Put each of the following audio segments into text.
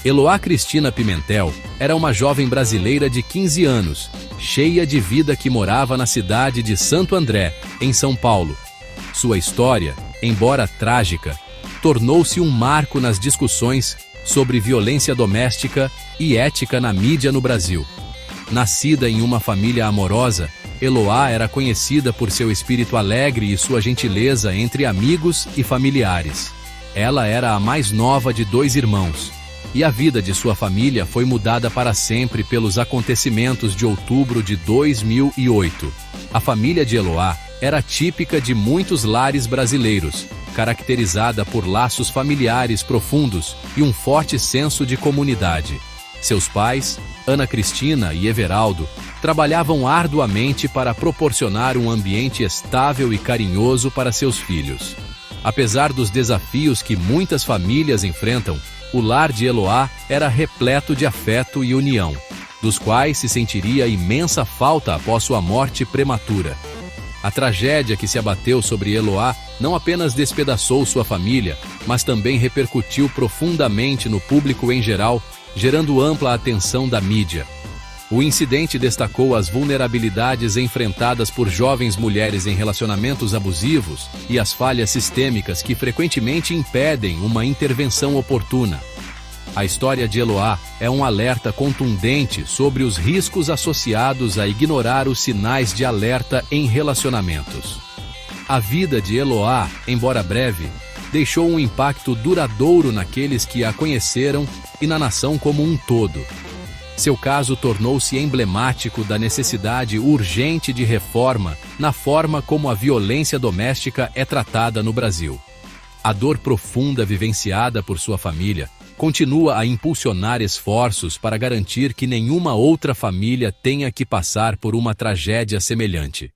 Eloá Cristina Pimentel era uma jovem brasileira de 15 anos, cheia de vida que morava na cidade de Santo André, em São Paulo. Sua história, embora trágica, tornou-se um marco nas discussões sobre violência doméstica e ética na mídia no Brasil. Nascida em uma família amorosa, Eloá era conhecida por seu espírito alegre e sua gentileza entre amigos e familiares. Ela era a mais nova de 2 irmãos, e a vida de sua família foi mudada para sempre pelos acontecimentos de outubro de 2008. A família de Eloá era típica de muitos lares brasileiros, caracterizada por laços familiares profundos e um forte senso de comunidade. Seus pais, Ana Cristina e Everaldo, trabalhavam arduamente para proporcionar um ambiente estável e carinhoso para seus filhos. Apesar dos desafios que muitas famílias enfrentam, o lar de Eloá era repleto de afeto e união, dos quais se sentiria imensa falta após sua morte prematura. A tragédia que se abateu sobre Eloá não apenas despedaçou sua família, mas também repercutiu profundamente no público em geral, gerando ampla atenção da mídia. O incidente destacou as vulnerabilidades enfrentadas por jovens mulheres em relacionamentos abusivos e as falhas sistêmicas que frequentemente impedem uma intervenção oportuna. A história de Eloá é um alerta contundente sobre os riscos associados a ignorar os sinais de alerta em relacionamentos. A vida de Eloá, embora breve, deixou um impacto duradouro naqueles que a conheceram e na nação como um todo. Seu caso tornou-se emblemático da necessidade urgente de reforma na forma como a violência doméstica é tratada no Brasil. A dor profunda vivenciada por sua família continua a impulsionar esforços para garantir que nenhuma outra família tenha que passar por uma tragédia semelhante.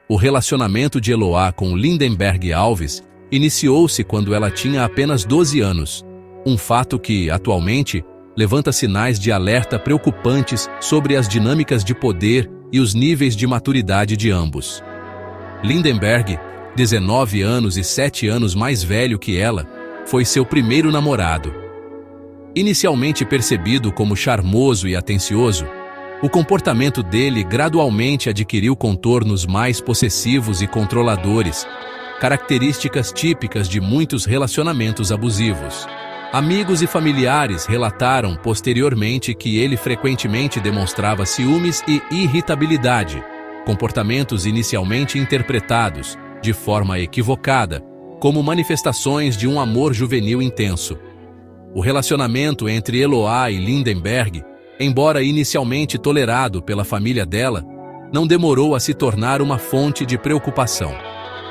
O relacionamento de Eloá com Lindenberg Alves iniciou-se quando ela tinha apenas 12 anos, um fato que, atualmente, levanta sinais de alerta preocupantes sobre as dinâmicas de poder e os níveis de maturidade de ambos. Lindenberg, 19 anos e 7 anos mais velho que ela, foi seu primeiro namorado. Inicialmente percebido como charmoso e atencioso, o comportamento dele gradualmente adquiriu contornos mais possessivos e controladores, características típicas de muitos relacionamentos abusivos. Amigos e familiares relataram posteriormente que ele frequentemente demonstrava ciúmes e irritabilidade, comportamentos inicialmente interpretados, de forma equivocada, como manifestações de um amor juvenil intenso. O relacionamento entre Eloá e Lindenberg, embora inicialmente tolerado pela família dela, não demorou a se tornar uma fonte de preocupação.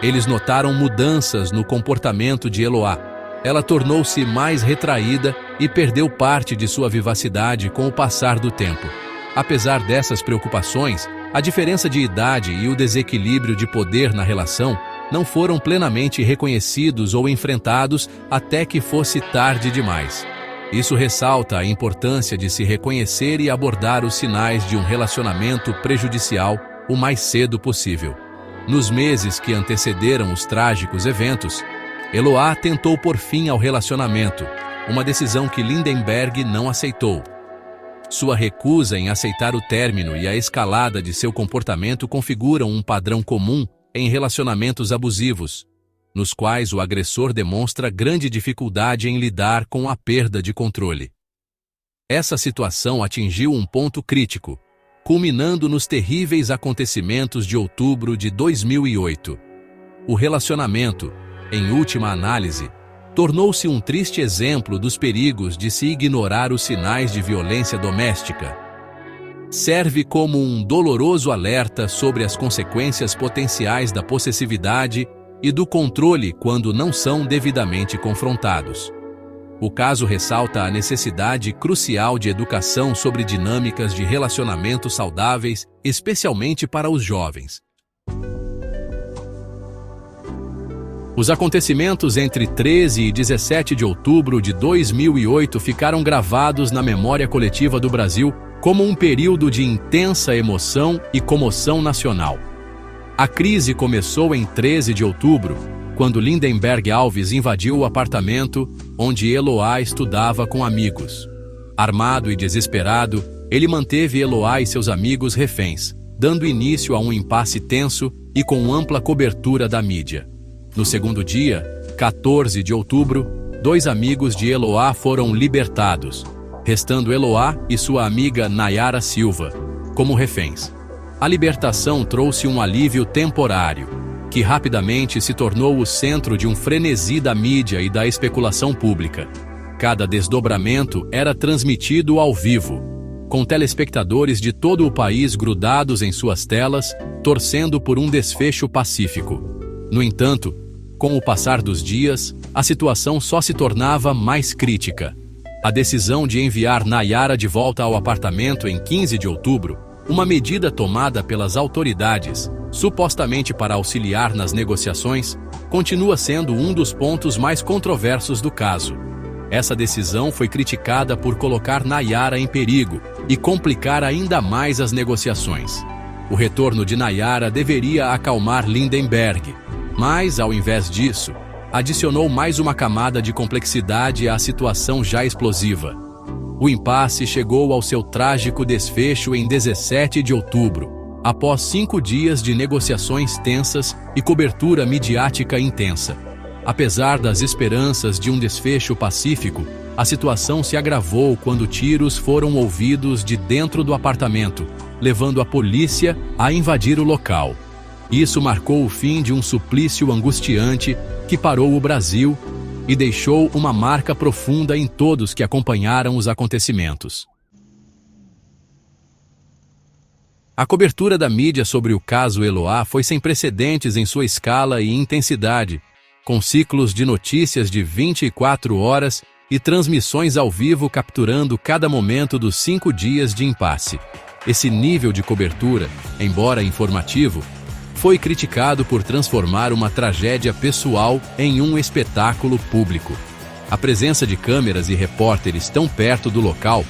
Eles notaram mudanças no comportamento de Eloá. Ela tornou-se mais retraída e perdeu parte de sua vivacidade com o passar do tempo. Apesar dessas preocupações, a diferença de idade e o desequilíbrio de poder na relação não foram plenamente reconhecidos ou enfrentados até que fosse tarde demais. Isso ressalta a importância de se reconhecer e abordar os sinais de um relacionamento prejudicial o mais cedo possível. Nos meses que antecederam os trágicos eventos, Eloá tentou pôr fim ao relacionamento, uma decisão que Lindenberg não aceitou. Sua recusa em aceitar o término e a escalada de seu comportamento configuram um padrão comum em relacionamentos abusivos, nos quais o agressor demonstra grande dificuldade em lidar com a perda de controle. Essa situação atingiu um ponto crítico, culminando nos terríveis acontecimentos de outubro de 2008. O relacionamento, em última análise, tornou-se um triste exemplo dos perigos de se ignorar os sinais de violência doméstica. Serve como um doloroso alerta sobre as consequências potenciais da possessividade e do controle quando não são devidamente confrontados. O caso ressalta a necessidade crucial de educação sobre dinâmicas de relacionamentos saudáveis, especialmente para os jovens. Os acontecimentos entre 13 e 17 de outubro de 2008 ficaram gravados na memória coletiva do Brasil como um período de intensa emoção e comoção nacional. A crise começou em 13 de outubro, quando Lindenberg Alves invadiu o apartamento onde Eloá estudava com amigos. Armado e desesperado, ele manteve Eloá e seus amigos reféns, dando início a um impasse tenso e com ampla cobertura da mídia. No segundo dia, 14 de outubro, 2 amigos de Eloá foram libertados, restando Eloá e sua amiga Nayara Silva como reféns. A libertação trouxe um alívio temporário, que rapidamente se tornou o centro de um frenesi da mídia e da especulação pública. Cada desdobramento era transmitido ao vivo, com telespectadores de todo o país grudados em suas telas, torcendo por um desfecho pacífico. No entanto, com o passar dos dias, a situação só se tornava mais crítica. A decisão de enviar Nayara de volta ao apartamento em 15 de outubro, uma medida tomada pelas autoridades, supostamente para auxiliar nas negociações, continua sendo um dos pontos mais controversos do caso. Essa decisão foi criticada por colocar Nayara em perigo e complicar ainda mais as negociações. O retorno de Nayara deveria acalmar Lindenberg, mas, ao invés disso, adicionou mais uma camada de complexidade à situação já explosiva. O impasse chegou ao seu trágico desfecho em 17 de outubro, após 5 dias de negociações tensas e cobertura midiática intensa. Apesar das esperanças de um desfecho pacífico, a situação se agravou quando tiros foram ouvidos de dentro do apartamento, levando a polícia a invadir o local. Isso marcou o fim de um suplício angustiante que parou o Brasil e deixou uma marca profunda em todos que acompanharam os acontecimentos. A cobertura da mídia sobre o caso Eloá foi sem precedentes em sua escala e intensidade, com ciclos de notícias de 24 horas e transmissões ao vivo capturando cada momento dos 5 dias de impasse. Esse nível de cobertura, embora informativo, foi criticado por transformar uma tragédia pessoal em um espetáculo público. A presença de câmeras e repórteres tão perto do local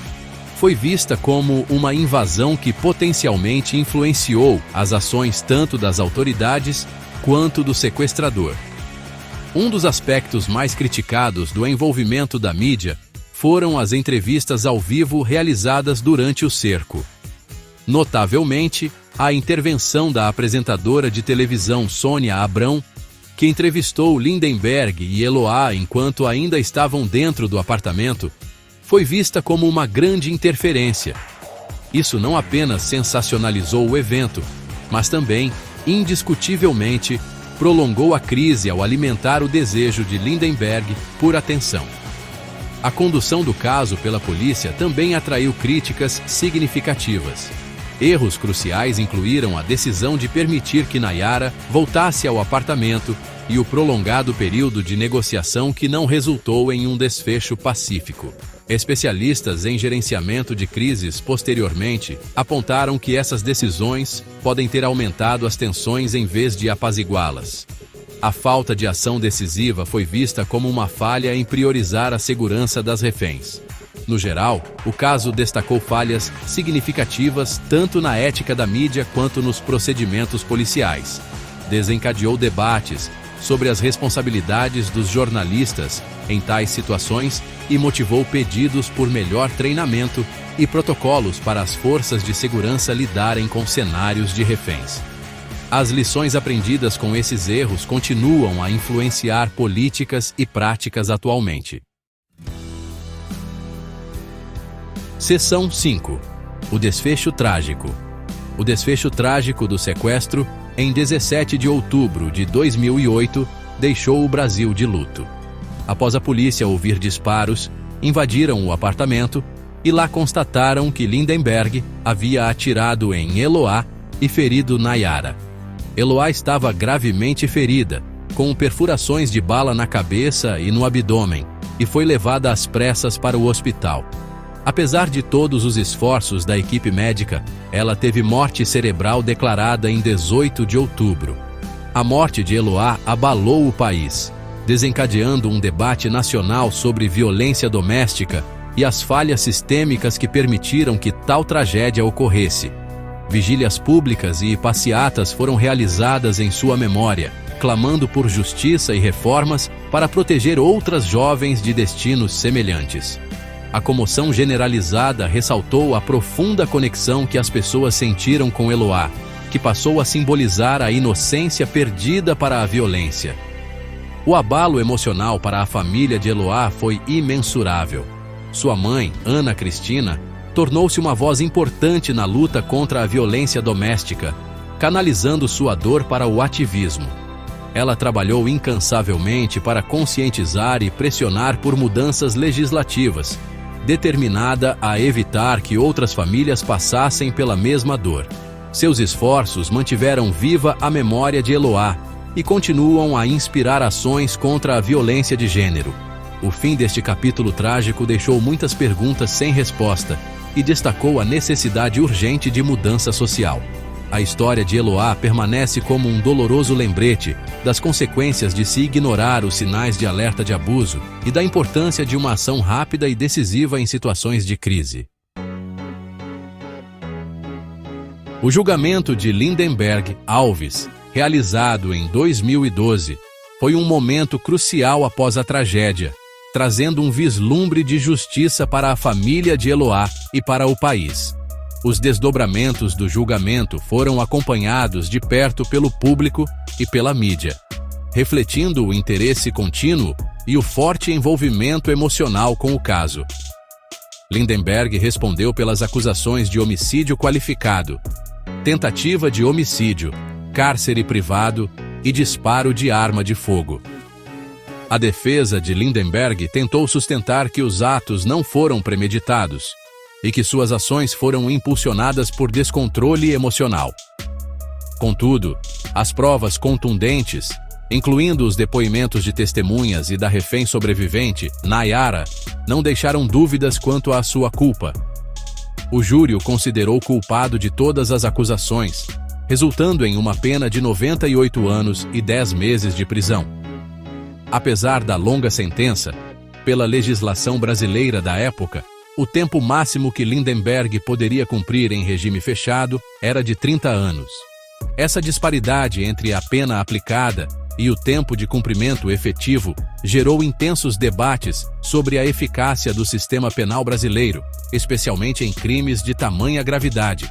foi vista como uma invasão que potencialmente influenciou as ações tanto das autoridades quanto do sequestrador. Um dos aspectos mais criticados do envolvimento da mídia foram as entrevistas ao vivo realizadas durante o cerco. Notavelmente, a intervenção da apresentadora de televisão Sônia Abrão, que entrevistou Lindenberg e Eloá enquanto ainda estavam dentro do apartamento, foi vista como uma grande interferência. Isso não apenas sensacionalizou o evento, mas também, indiscutivelmente, prolongou a crise ao alimentar o desejo de Lindenberg por atenção. A condução do caso pela polícia também atraiu críticas significativas. Erros cruciais incluíram a decisão de permitir que Nayara voltasse ao apartamento e o prolongado período de negociação que não resultou em um desfecho pacífico. Especialistas em gerenciamento de crises posteriormente apontaram que essas decisões podem ter aumentado as tensões em vez de apaziguá-las. A falta de ação decisiva foi vista como uma falha em priorizar a segurança das reféns. No geral, o caso destacou falhas significativas tanto na ética da mídia quanto nos procedimentos policiais. Desencadeou debates sobre as responsabilidades dos jornalistas em tais situações e motivou pedidos por melhor treinamento e protocolos para as forças de segurança lidarem com cenários de reféns. As lições aprendidas com esses erros continuam a influenciar políticas e práticas atualmente. Seção 5. O desfecho trágico. O desfecho trágico do sequestro, em 17 de outubro de 2008, deixou o Brasil de luto. Após a polícia ouvir disparos, invadiram o apartamento e lá constataram que Lindenberg havia atirado em Eloá e ferido Nayara. Eloá estava gravemente ferida, com perfurações de bala na cabeça e no abdômen, e foi levada às pressas para o hospital. Apesar de todos os esforços da equipe médica, ela teve morte cerebral declarada em 18 de outubro. A morte de Eloá abalou o país, desencadeando um debate nacional sobre violência doméstica e as falhas sistêmicas que permitiram que tal tragédia ocorresse. Vigílias públicas e passeatas foram realizadas em sua memória, clamando por justiça e reformas para proteger outras jovens de destinos semelhantes. A comoção generalizada ressaltou a profunda conexão que as pessoas sentiram com Eloá, que passou a simbolizar a inocência perdida para a violência. O abalo emocional para a família de Eloá foi imensurável. Sua mãe, Ana Cristina, tornou-se uma voz importante na luta contra a violência doméstica, canalizando sua dor para o ativismo. Ela trabalhou incansavelmente para conscientizar e pressionar por mudanças legislativas, determinada a evitar que outras famílias passassem pela mesma dor. Seus esforços mantiveram viva a memória de Eloá e continuam a inspirar ações contra a violência de gênero. O fim deste capítulo trágico deixou muitas perguntas sem resposta e destacou a necessidade urgente de mudança social. A história de Eloá permanece como um doloroso lembrete das consequências de se ignorar os sinais de alerta de abuso e da importância de uma ação rápida e decisiva em situações de crise. O julgamento de Lindenberg Alves, realizado em 2012, foi um momento crucial após a tragédia, trazendo um vislumbre de justiça para a família de Eloá e para o país. Os desdobramentos do julgamento foram acompanhados de perto pelo público e pela mídia, refletindo o interesse contínuo e o forte envolvimento emocional com o caso. Lindenberg respondeu pelas acusações de homicídio qualificado, tentativa de homicídio, cárcere privado e disparo de arma de fogo. A defesa de Lindenberg tentou sustentar que os atos não foram premeditados e que suas ações foram impulsionadas por descontrole emocional. Contudo, as provas contundentes, incluindo os depoimentos de testemunhas e da refém sobrevivente, Nayara, não deixaram dúvidas quanto à sua culpa. O júri o considerou culpado de todas as acusações, resultando em uma pena de 98 anos e 10 meses de prisão. Apesar da longa sentença, pela legislação brasileira da época, o tempo máximo que Lindenberg poderia cumprir em regime fechado era de 30 anos. Essa disparidade entre a pena aplicada e o tempo de cumprimento efetivo gerou intensos debates sobre a eficácia do sistema penal brasileiro, especialmente em crimes de tamanha gravidade.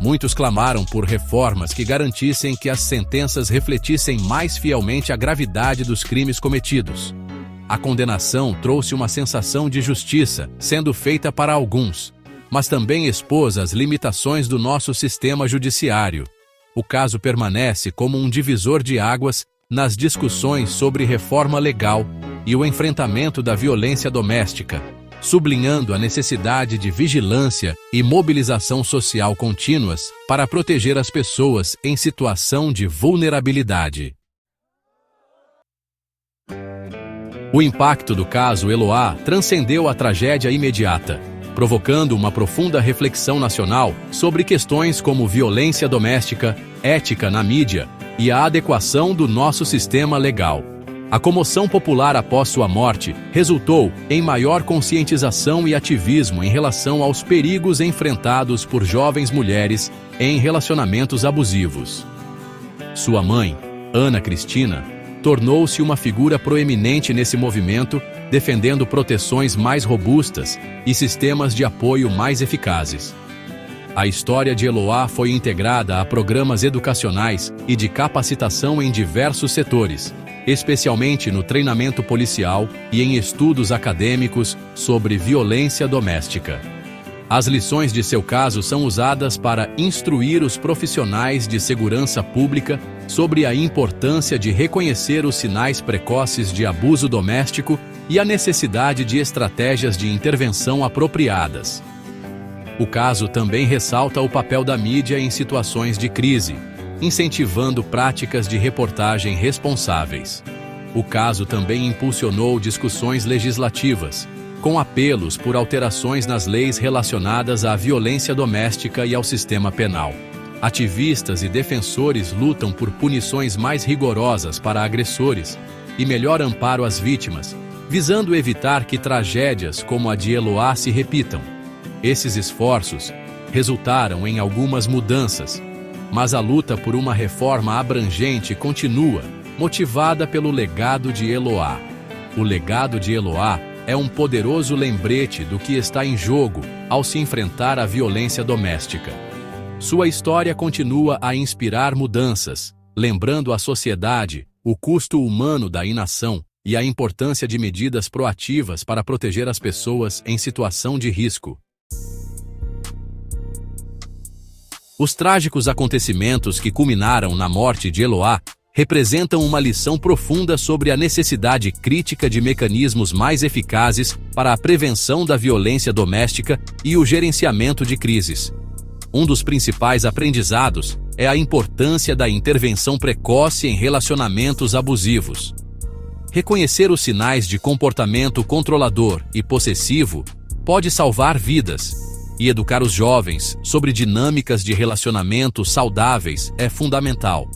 Muitos clamaram por reformas que garantissem que as sentenças refletissem mais fielmente a gravidade dos crimes cometidos. A condenação trouxe uma sensação de justiça, sendo feita para alguns, mas também expôs as limitações do nosso sistema judiciário. O caso permanece como um divisor de águas nas discussões sobre reforma legal e o enfrentamento da violência doméstica, sublinhando a necessidade de vigilância e mobilização social contínuas para proteger as pessoas em situação de vulnerabilidade. O impacto do caso Eloá transcendeu a tragédia imediata, provocando uma profunda reflexão nacional sobre questões como violência doméstica, ética na mídia e a adequação do nosso sistema legal. A comoção popular após sua morte resultou em maior conscientização e ativismo em relação aos perigos enfrentados por jovens mulheres em relacionamentos abusivos. Sua mãe, Ana Cristina, tornou-se uma figura proeminente nesse movimento, defendendo proteções mais robustas e sistemas de apoio mais eficazes. A história de Eloá foi integrada a programas educacionais e de capacitação em diversos setores, especialmente no treinamento policial e em estudos acadêmicos sobre violência doméstica. As lições de seu caso são usadas para instruir os profissionais de segurança pública sobre a importância de reconhecer os sinais precoces de abuso doméstico e a necessidade de estratégias de intervenção apropriadas. O caso também ressalta o papel da mídia em situações de crise, incentivando práticas de reportagem responsáveis. O caso também impulsionou discussões legislativas, com apelos por alterações nas leis relacionadas à violência doméstica e ao sistema penal. Ativistas e defensores lutam por punições mais rigorosas para agressores e melhor amparo às vítimas, visando evitar que tragédias como a de Eloá se repitam. Esses esforços resultaram em algumas mudanças, mas a luta por uma reforma abrangente continua, motivada pelo legado de Eloá. O legado de Eloá é um poderoso lembrete do que está em jogo ao se enfrentar à violência doméstica. Sua história continua a inspirar mudanças, lembrando à sociedade o custo humano da inação e a importância de medidas proativas para proteger as pessoas em situação de risco. Os trágicos acontecimentos que culminaram na morte de Eloá representam uma lição profunda sobre a necessidade crítica de mecanismos mais eficazes para a prevenção da violência doméstica e o gerenciamento de crises. Um dos principais aprendizados é a importância da intervenção precoce em relacionamentos abusivos. Reconhecer os sinais de comportamento controlador e possessivo pode salvar vidas, e educar os jovens sobre dinâmicas de relacionamento saudáveis é fundamental.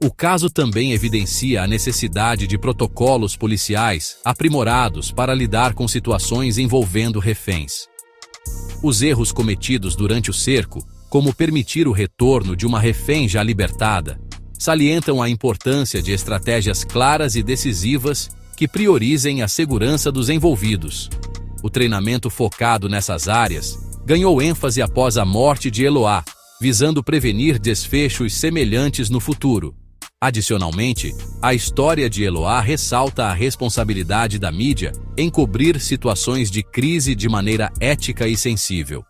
O caso também evidencia a necessidade de protocolos policiais aprimorados para lidar com situações envolvendo reféns. Os erros cometidos durante o cerco, como permitir o retorno de uma refém já libertada, salientam a importância de estratégias claras e decisivas que priorizem a segurança dos envolvidos. O treinamento focado nessas áreas ganhou ênfase após a morte de Eloá, visando prevenir desfechos semelhantes no futuro. Adicionalmente, a história de Eloá ressalta a responsabilidade da mídia em cobrir situações de crise de maneira ética e sensível.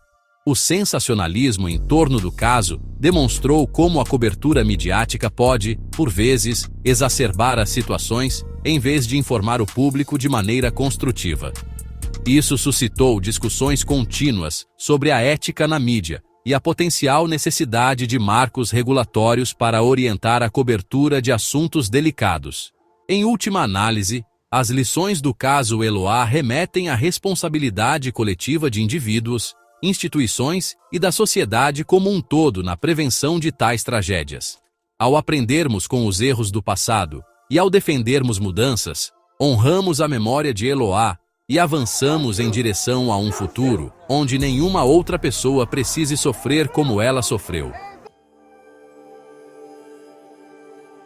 O sensacionalismo em torno do caso demonstrou como a cobertura midiática pode, por vezes, exacerbar as situações, em vez de informar o público de maneira construtiva. Isso suscitou discussões contínuas sobre a ética na mídia e a potencial necessidade de marcos regulatórios para orientar a cobertura de assuntos delicados. Em última análise, as lições do caso Eloá remetem à responsabilidade coletiva de indivíduos, instituições e da sociedade como um todo na prevenção de tais tragédias. Ao aprendermos com os erros do passado e ao defendermos mudanças, honramos a memória de Eloá e avançamos em direção a um futuro onde nenhuma outra pessoa precise sofrer como ela sofreu.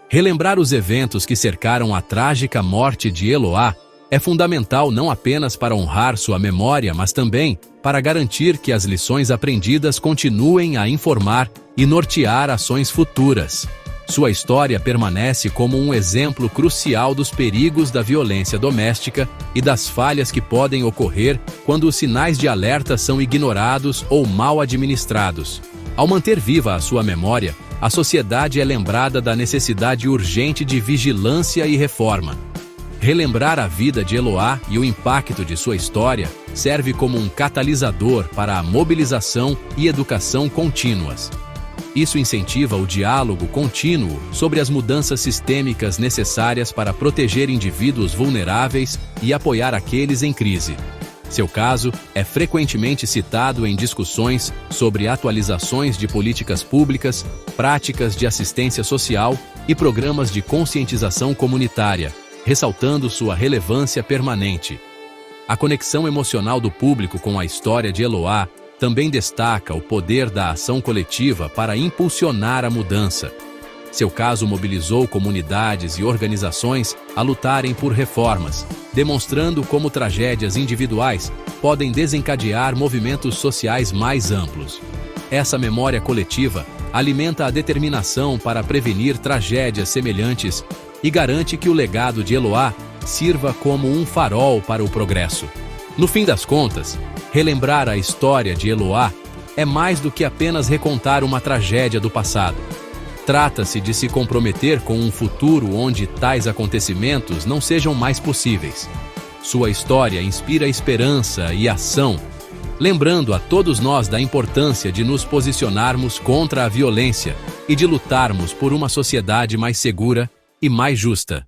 Relembrar os eventos que cercaram a trágica morte de Eloá é fundamental não apenas para honrar sua memória, mas também para garantir que as lições aprendidas continuem a informar e nortear ações futuras. Sua história permanece como um exemplo crucial dos perigos da violência doméstica e das falhas que podem ocorrer quando os sinais de alerta são ignorados ou mal administrados. Ao manter viva a sua memória, a sociedade é lembrada da necessidade urgente de vigilância e reforma. Relembrar a vida de Eloá e o impacto de sua história serve como um catalisador para a mobilização e educação contínuas. Isso incentiva o diálogo contínuo sobre as mudanças sistêmicas necessárias para proteger indivíduos vulneráveis e apoiar aqueles em crise. Seu caso é frequentemente citado em discussões sobre atualizações de políticas públicas, práticas de assistência social e programas de conscientização comunitária, ressaltando sua relevância permanente. A conexão emocional do público com a história de Eloá também destaca o poder da ação coletiva para impulsionar a mudança. Seu caso mobilizou comunidades e organizações a lutarem por reformas, demonstrando como tragédias individuais podem desencadear movimentos sociais mais amplos. Essa memória coletiva alimenta a determinação para prevenir tragédias semelhantes e garante que o legado de Eloá sirva como um farol para o progresso. No fim das contas, relembrar a história de Eloá é mais do que apenas recontar uma tragédia do passado. Trata-se de se comprometer com um futuro onde tais acontecimentos não sejam mais possíveis. Sua história inspira esperança e ação, lembrando a todos nós da importância de nos posicionarmos contra a violência e de lutarmos por uma sociedade mais segura e mais justa.